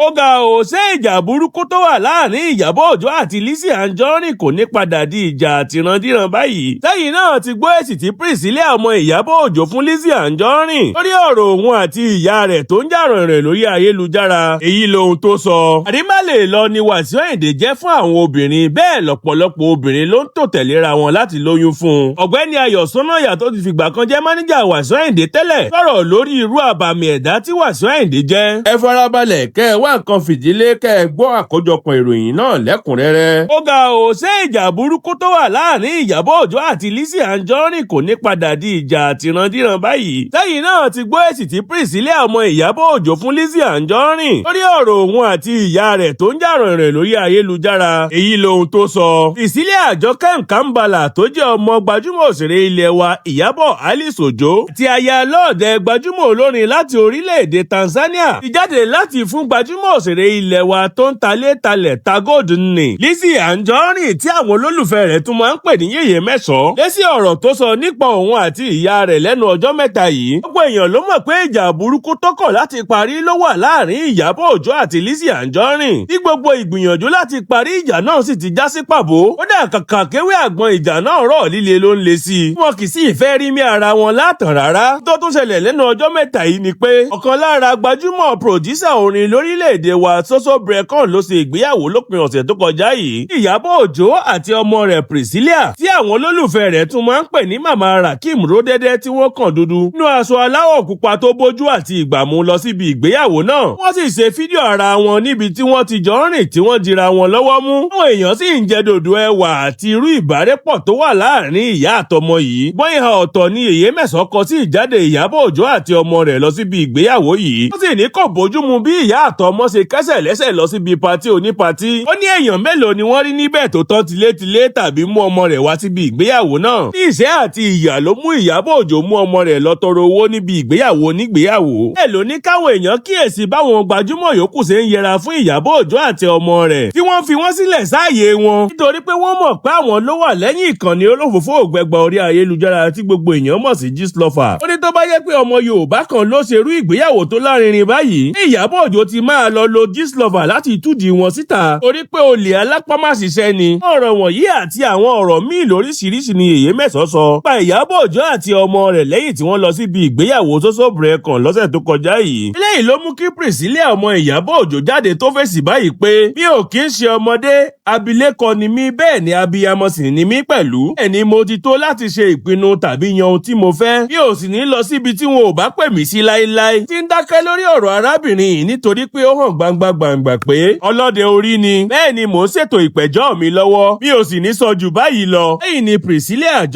Ó ga ò ṣé ìjà burúkú tó wà láàrin Iyabo Ojo àti Lizzy Anjorin kò ní padà di ìjà àtìrandíran báyìí. Sẹ́yìn náà ti gbọ́ èsì tí Priscilla Ọmọ Iyabo Ojo fún Lizzy Anjorin lórí ọ̀rọ̀ òun àti ìyá rẹ̀ tó ń jà rìnrìn lórí ayélujára. Èyí lohun tó sọ. Àdìmálè lọ ni WASIU Àyìndé jẹ́ fún àwọn obìnrin, bẹ́ẹ̀ lọ́pọ̀lọpọ̀ obìnrin ló ń tò tẹ̀léra wọn láti lóyún fún un. Ọ̀gbẹ́ni Ayọ̀ Sọ́nàyà tó ti fìgbà kan jẹ́ máníjà WASIU Àyìndé tẹ́lẹ̀ sọ̀rọ̀ lórí irú àbàmì ẹ̀dá tí WASIU Àyìndé jẹ́. Ẹ farabalẹ̀ kẹ́ ẹ wá nǹkan fìdílé kẹ́ ẹ gbọ́ àkójọpọ̀ ìròyìn náà lẹ́kùnrẹ́rẹ́. Ó ga ò ṣé ìjà burúkú tó wà láàrin Iyabo Ojo àti Lizzy Anjorin kò ní padà di ìjà àtìrandíran báyìí. Sẹ́yìn náà ti gbọ́ èsì tí Priscilla Ọmọ Iyabo Ojo fún Lizzy Anjorin lórí ọ̀rọ̀ òun àti ìyá rẹ̀ tó ń jà rìnrìn lórí ayélujára. Èyí lohun tó sọ. Priscilla Ọmọ tó jẹ́ ọmọ gbajúmọ̀ òṣèré ilẹ̀ wa Iyabo Alice Ojo ti aya lọ́ọ̀dẹ gbajúmọ̀ olórin láti orílẹ̀-èdè Tanzania ti jáde láti fún gbajúmọ̀ òṣèré ilẹ̀ wa tó ń talẹ̀ ta gold nì Lizzy Anjorin tí àwọn olólùfẹ́ rẹ̀ tún máa ń pè ní yèyé mẹ́sàn-án. Lésì ọ̀rọ̀ tó sọ nípa òun àti ìyá rẹ̀ lẹ́nu ọjọ́ mẹ́ta yìí. Gbogbo èèyàn ló mọ̀ pé ìjà burúkú tó kọ̀ láti parí ló wà láàrin Iyabo Ojo àti Lizzy Anjorin. Tí gbogbo ìgbìyànjú láti parí ìjà náà sì ti já sí pàbó. Ó dà kàkà kéwé àgbọn ìjà náà rọ̀ líle ló ń le sí i. Wọn kì í sì fẹ́ rí mí ara wọn látàn rárá. Tó tún ṣẹlẹ̀ lẹ́nu ọjọ́ mẹ́ta yìí ni pé ọ̀kan lára gbajúmọ̀ pòdísà orin lórílẹ̀‐èdè wa Soso Brekan ló ṣe ìgbéyàwó lópin ọ̀sẹ̀ tó kọjá yìí. Iyabo Ojo àti ọmọ rẹ̀ Priscilla tí àwọn olólùfẹ́ rẹ̀ tún máa ń pè ní màmá Rakim Ródẹ́dẹ́ tí wọ́n kàn dúdú nínú aṣọ aláwọ̀ pupa tó bójú àti ìgbàmú lọ síbi ìgbéyàwó náà. Wọ́n sì ṣe fídíò ara wọn níbi tí wọ́n ti jọ ń rìn tí wọ́n dira wọn lọ́wọ́ mú. Àwọn èèyàn sì ń jẹ dòdò ẹwà àti irú ìbárẹ́pọ̀ tó wà láàrin ìyá àtọmọ yìí. Bọ́n ìhà ọ̀tọ̀ ni yèyé mẹ́sàn-án kọ sí ìjáde Iyabo Ojo àti ọmọ rẹ̀ lọ síbi ìgbéyàwó yìí. Ó sì ní kò bójúmu bí ìyá àtọmọ ṣe kẹ́sẹ̀ lẹ́sẹ̀ lọ síbi patí onípatí. Ó ní èèyàn mélòó ni wọ́n rí níbẹ̀ tó tán tilétilé tàbí mú ọmọ rẹ̀ wá síbi ìgbéyàwó náà. Ní ìṣẹ́ àti ìyà ló mú Iyabo Ojo mú ọmọ rẹ̀ lọ tọrọ owó níbi ìgbéyàwó onígbéyàwó. Ẹ ló ní káwọn èèyàn kíyèsí báwọn gbajúmọ̀ yòókù ṣe ń yẹra fún Iyabo Ojo àti ọmọ rẹ̀ tí wọ́n fi wọ́n sílẹ̀ sáàyè wọn. Nítorí pé wọ́n mọ̀ pé àwọn ló wà lẹ́yìn ìkànnì olófòfó ògbẹgbà orí ayélujára tí gbogbo èèyàn mọ̀ sí Gistlover. Ó ní tó bá yẹ pé ọmọ Yorùbá kan ló ṣerú ìgbéyàwó tó lárinrin báyìí, ní Iyabo Ojo ti máa lọ lo Gistlover láti túdì wọn síta. Torí pé olè alápámáṣiṣẹ́ ni. Ọ̀rọ̀ wọ̀nyí àti àwọn ọ̀rọ̀ míì lóríṣiríṣi ni yèyé mẹ́sàn-án sọ pa Iyabo Ojo àti ọmọ rẹ̀ lẹ́yìn tí wọ́n lọ síbi ìgbéyàwó Soso Brekan lọ́sẹ̀ tó kọjá yìí. Eléyìí ló mú kí Priscilla Ọmọ Iyabo Ojo jáde tó fèsì báyìí pé mi ò kì í ṣe ọmọdé, abilékọ ni mí, bẹ́ẹ̀ ni abiyamọ sì ni mí pẹ̀lú. Ẹni mo ti tó láti ṣe ìpinnu tàbí yan ohun tí mo fẹ́. Mi ò sì ní lọ síbi tí wọn ò bá pè mí sí láéláé. Tí ń dákẹ́ lórí ọ̀rọ̀ arábìnrin yìí nítorí pé ó hàn gbangba pé ọlọ́dẹ orí ni. Bẹ́ẹ̀ ni mò ń ṣètò ìpẹ̀jọ́ mi lọ́wọ́. Mi ò sì ní sọ jù báyìí lọ. Lẹ́yìn ni Priscilla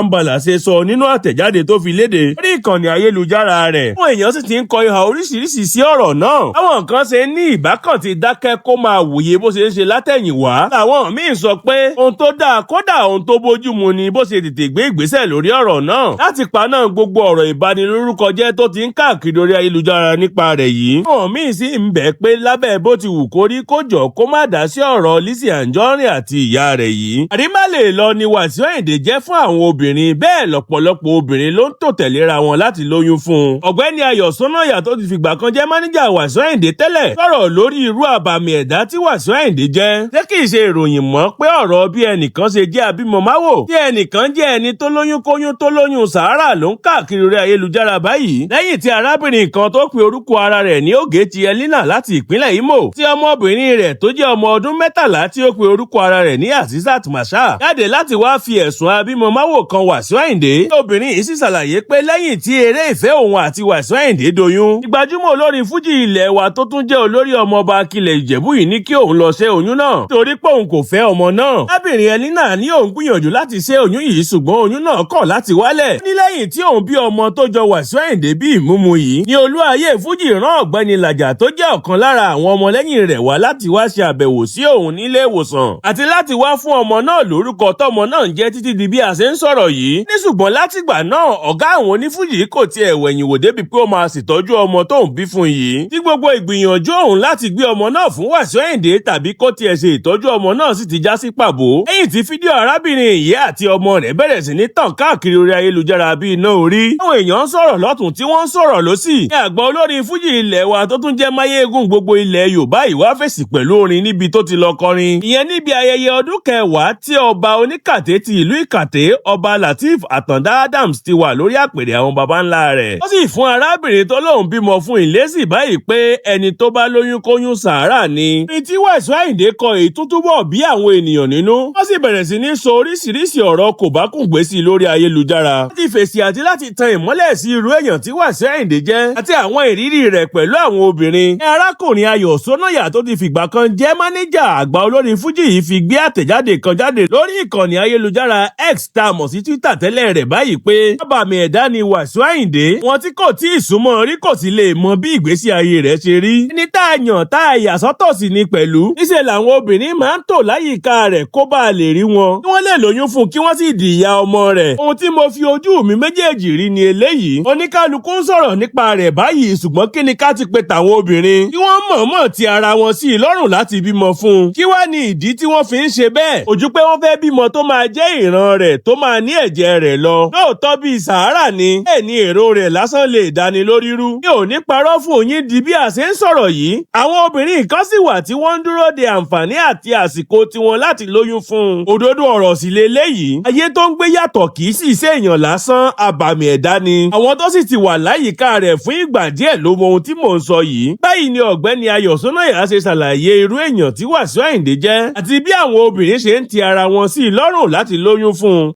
Ọmọ ṣe sọ nínú àtẹ̀jáde tó fi léde lórí ìkànnì ayélujára rẹ̀. Àwọn èèyàn sì ti ń kọ ìhà oríṣiríṣi sí ọ̀rọ̀ náà. Àwọn kan ṣe ní ìbákan ti dákẹ́ kó máa wòye bó ṣe ń ṣe látẹ̀yìnwá. Àwọn míì sọ pé ohun tó dáa kódà ohun tó bójúmu ni bó ṣe tètè gbé ìgbésẹ̀ lórí ọ̀rọ̀ náà láti paná gbogbo ọ̀rọ̀ ìbanilórúkọ jẹ́ tó ti ń káàkiri orí ayélujára nípa rẹ̀ yìí. Àwọn míì sì ń bẹ̀ pé lábẹ́ bó ti wù kórí kó jọ kó má dá sí ọ̀rọ̀ Lizzy Anjorin àti ìyá rẹ̀ yìí. Àdìmálè lọ ni WASIU Àyìndé jẹ́ fún àwọn obìnrin, bẹ́ẹ̀ lọ́pọ̀lọpọ̀ obìnrin ló ń tò tẹ̀léra wọn láti lóyún fún un. Ọ̀gbẹ́ni Ayọ̀ Sọ́nàyà tó ti fìgbà kan jẹ́ máníjà WASIU Àyìndé tẹ́lẹ̀ sọ̀rọ̀ lórí irú àbàmì ẹ̀dá tí WASIU Àyìndé jẹ́. Ṣé kìí ṣe ìròyìn mọ́ pé ọ̀rọ̀ bí ẹnìkan ṣe jẹ́ abímọmáwò tí ẹnìkan jẹ́ ẹni tó lóyún kóyún tó lóyún sàárà ló ń káàkiri orí ayélujára báyìí. Lẹ́yìn tí arábìnrin kan tó pe orúkọ ara rẹ̀ ní Ogechi Elina láti ìpínlẹ̀ Imo tí ọmọbìnrin rẹ̀ tó jẹ́ ọmọ ọdún 13 tí ó pe orúkọ ara rẹ̀ ní Azizat Masha jáde láti wá fi ẹ̀sùn abímọmáwò kan WASIU Àyìndé. Obìnrin yìí sì ṣàlàyé pé lẹ́yìn tí eré ìfẹ́ òun àti WASIU Àyìndé doyún, ìgbàjúmọ̀ olórin fújì ilẹ̀ wa tó tún jẹ́ olórí ọmọọba akilẹ̀ Ìjẹ̀bú yìí ní kí òun lọ ṣẹ́ oyún náà torí pé òun kò fẹ́ ọmọ náà. Lábìnrin Elina ní òun gbìyànjú láti ṣẹ́ oyún yìí ṣùgbọ́n oyún náà kọ̀ láti wálẹ̀. Ní lẹ́yìn tí òun bí ọmọ tó jọ WASIU Àyìndé bí ìmúmu yìí ni olúayé fújì rán ọ̀gbẹ́ni Làjà tó jẹ́ ọ̀kan lára àwọn ọmọlẹ́yìn rẹ̀ wá láti wá ṣe àbẹ̀wò sí òun nílé ìwòsàn àti láti wá fún ọmọ náà lórúkọ tọ́mọ náà ń jẹ́ títí di bí a ṣe ń sọ̀rọ̀ yìí. Ní ṣùgbọ́n látìgbà náà ọ̀gá àwọn onífújì kò tiẹ̀ wẹ̀yìn wò débi pé ó máa ṣètọ́jú ọmọ tóun bí fún yìí. Tí gbogbo ìgbìyànjú òun láti gbé ọmọ náà fún WASIU Àyìndé tàbí kó tiẹ̀ ṣe ìtọ́jú ọmọ náà sì ti já sí pàbó. Lẹ́yìn tí fídíò arábìnrin yìí àti ọmọ rẹ̀ bẹ̀rẹ̀ sí ní tàn káàkiri orí ayélujára bí iná orí. Àwọn èèyàn ń sọ̀rọ̀ lọ́tùn tí wọ́n ń sọ̀rọ̀ lósì. Ní àgbà olórin fújì ilẹ̀ wa tó tún jẹ́ máyé eléégún gbogbo ilẹ̀ Yorùbá yìí wá fèsì pẹ̀lú orin níbi tó ti lọ kọrin. Ìyẹn níbi ayẹyẹ ọdún kẹwàá tí ọba oníkàtẹ́ ti ìlú Ìkàtẹ́ ọba Lateef Àtàndá Adams ti wà lórí àpèrè àwọn baba ńlá rẹ̀. Ó sì fún arábìnrin tó lóun bímọ fún ìlésì báyìí pé ẹni tó bá lóyún kóyún sàárà ni. Ní tí WASIU Àyìndé kọ èyí tó túbọ̀ bí àwọn ènìyàn nínú. Wọ́n sì bẹ̀rẹ̀ sí ní sọ oríṣiríṣi ọ̀rọ̀ kòbákùngbé sí lórí ayélujára. Láti fèsì àti láti tan ìmọ́lẹ̀ sí irú èèyàn tí WASIU Àyìndé jẹ́ àti àwọn ìrírí rẹ̀ pẹ̀lú àwọn obìnrin. Ní arákùnrin Ayọ̀ Sónáyà tó ti fìgbà kan jẹ́ mánéjà àgbà olórin Fújì yìí fi gbé àtẹ̀jáde kan jáde lórí ìkànnì ayélujára X tá a mọ̀ sí Twitter tẹ́lẹ̀ rẹ̀ báyìí pé ábàmì ẹ̀dá ni WASIU Àyìndé. Wọn tí kò tí ì súnmọ́ rí kò sì lè mọ bí ìgbésí ayé rẹ̀ ṣe rí. Ẹni tá a yàn tá a yà sọ́tọ̀ sí ni pẹ̀lú. Níṣẹ́ làwọn obìnrin máa ń tò láyìíká rẹ̀ kó bá a lè rí wọn. Kí wọ́n lè lóyún fún kí wọ́n sì di ìyá ọmọ rẹ̀. Ohun tí mo fi ojú mi méjèèjì rí ni eléyìí. Oníkálukú ń sọ̀rọ̀ nípa rẹ̀ báyìí ṣùgbọ́n kí ni ká ti pe tàwọn obìnrin. Kí wọ́n mọ̀ọ́mọ̀ ti ara wọn sí i lọ́rùn láti bímọ fún un. Kí wá ní ìdí tí wọ́n fi ń ṣe bẹ́ẹ̀? Ojú pé wọ́n fẹ́ bímọ tó máa jẹ́ ìran rẹ̀ tó máa ní ẹ̀jẹ̀ rẹ̀ lọ. Lóòótọ́ bíi Sàárà ni. Bẹ́ẹ̀ ni èrò rẹ̀ lásán lè dáni lórí rú. Mi ò ní parọ́ fún yín di bí a ṣe ń sọ̀rọ̀ yìí. Àwọn obìnrin kan sì wà tí wọ́n ń dúró de àǹfààní àti àsìkò tiwọn láti lóyún fún un. Òdodo ọ̀rọ̀ sì leléyìí. Ayé tó ń gbé yàtọ̀ kì í sì ṣe èèyàn lásán, àbàmì ẹ̀dá ni. Àwọn tó sì ti wà láyìíká rẹ̀ fún ìgbà díẹ̀ ló mọ ohun tí mò ń sọ yìí. Báyìí ni ọ̀gbẹ́ni Ayọ̀ Sónáyà ṣe ṣàlàyé irú èèyàn tí WASIU Àyìndé jẹ́ àti bí àwọn obìnrin ṣe ń ti ara wọn sí i lọ́rùn láti lóyún fún un.